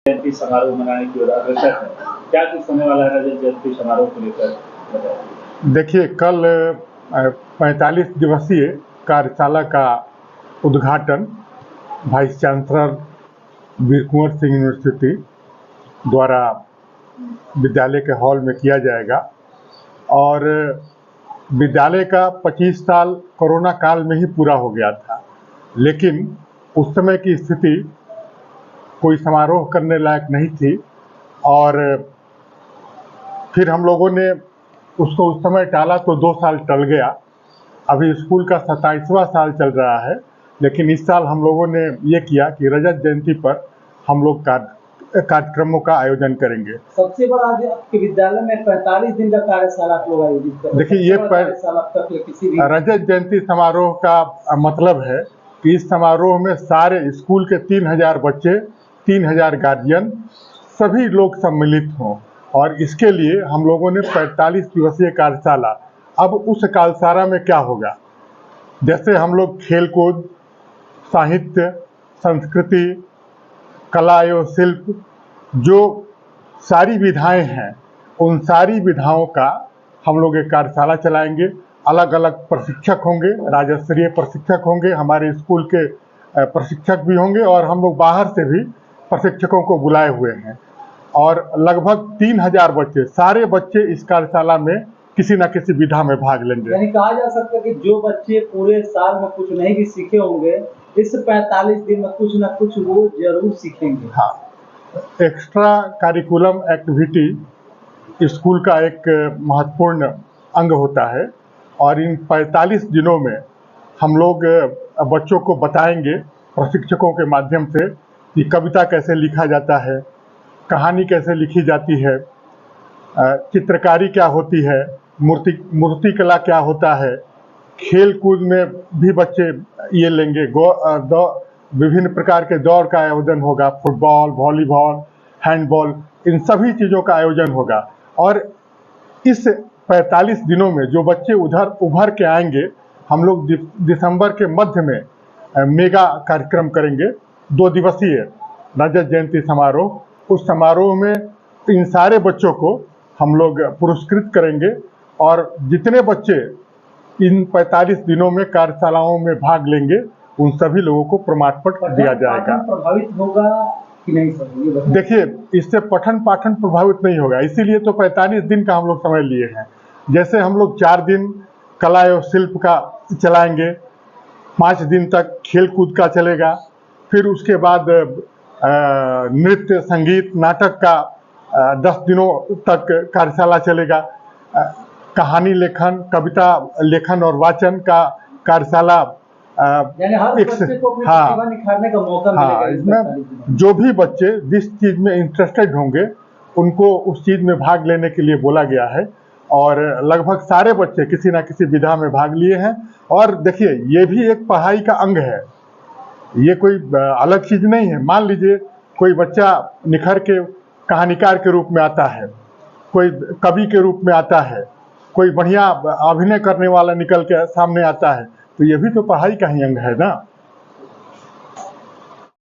जयंती समारोह मनाने की ओर अग्रसर है। क्या कुछ होने वाला है रजत जयंती समारोह को लेकर बताइए? देखिए, कल 45 दिवसीय कार्यशाला का उद्घाटन वाइस चांसलर वीर कुंवर सिंह यूनिवर्सिटी द्वारा विद्यालय के हॉल में किया जाएगा। और विद्यालय का 25 साल कोरोना काल में ही पूरा हो गया था, लेकिन उस समय की स्थिति कोई समारोह करने लायक नहीं थी। और फिर हम लोगों ने उसको उस समय टाला तो 2 साल टल गया। अभी स्कूल का 27वां साल चल रहा है, लेकिन इस साल हम लोगों ने ये किया कि रजत जयंती पर हम लोग कार्यक्रमों का आयोजन करेंगे। सबसे बड़ा आज आपके विद्यालय में 45 दिन का कार्यशाला आप लोग आयोजित कर रहे हैं। देखिए, ये रजत जयंती समारोह का मतलब है कि इस समारोह में सारे स्कूल के 3000 बच्चे, 3000 गार्जियन, सभी लोग सम्मिलित हों। और इसके लिए हम लोगों ने 45 दिवसीय कार्यशाला, अब उस कार्यशाला में क्या होगा, जैसे हम लोग खेल कूद, साहित्य, संस्कृति, कला एवं शिल्प, जो सारी विधाएं हैं, उन सारी विधाओं का हम लोग एक कार्यशाला चलाएंगे। अलग अलग प्रशिक्षक होंगे, राज्य स्तरीय प्रशिक्षक होंगे, हमारे स्कूल के प्रशिक्षक भी होंगे, और हम लोग बाहर से भी प्रशिक्षकों को बुलाए हुए हैं। और लगभग 3000 बच्चे, सारे बच्चे इस कार्यशाला में किसी न किसी विधा में भाग लेंगे। यानी कहा जा सकता है कि जो बच्चे पूरे साल में कुछ नहीं भी सीखे होंगे, इस 45 दिन में कुछ न कुछ वो जरूर सीखेंगे। हाँ, एक्स्ट्रा करिकुलम एक्टिविटी स्कूल का एक महत्वपूर्ण अंग होता है। और इन 45 दिनों में हम लोग बच्चों को बताएंगे प्रशिक्षकों के माध्यम से कि कविता कैसे लिखा जाता है, कहानी कैसे लिखी जाती है, चित्रकारी क्या होती है, मूर्ति कला क्या होता है। खेल कूद में भी बच्चे ये लेंगे, विभिन्न प्रकार के दौड़ का आयोजन होगा, फुटबॉल, वॉलीबॉल, हैंडबॉल, इन सभी चीज़ों का आयोजन होगा। और इस 45 दिनों में जो बच्चे उभर के आएंगे, हम लोग दिसंबर के मध्य में मेगा कार्यक्रम करेंगे, 2 दिवसीय रजत जयंती समारोह। उस समारोह में इन सारे बच्चों को हम लोग पुरस्कृत करेंगे, और जितने बच्चे इन 45 दिनों में कार्यशालाओं में भाग लेंगे, उन सभी लोगों को प्रमाण पत्र दिया जाएगा। प्रभावित होगा कि नहीं सर? देखिए, इससे पठन पाठन प्रभावित नहीं होगा, इसीलिए तो 45 दिन का हम लोग समय लिए हैं। जैसे हम लोग 4 दिन कला एवं शिल्प का चलाएंगे, 5 दिन तक खेल कूद का चलेगा, फिर उसके बाद नृत्य, संगीत, नाटक का 10 दिनों तक कार्यशाला चलेगा। कहानी लेखन, कविता लेखन और वाचन का कार्यशाला, यानी हर बच्चे को अपनी प्रतिभा निखारने का मौका मिलेगा। इसमें जो भी बच्चे जिस चीज़ में इंटरेस्टेड होंगे, उनको उस चीज़ में भाग लेने के लिए बोला गया है। और लगभग सारे बच्चे किसी न किसी विधा में भाग लिए हैं। और देखिए, ये भी एक पढ़ाई का अंग है, ये कोई अलग चीज़ नहीं है। मान लीजिए कोई बच्चा निखर के कहानीकार के रूप में आता है, कोई कवि के रूप में आता है, कोई बढ़िया अभिनय करने वाला निकल के सामने आता है, तो ये भी तो पढ़ाई का ही अंग है ना।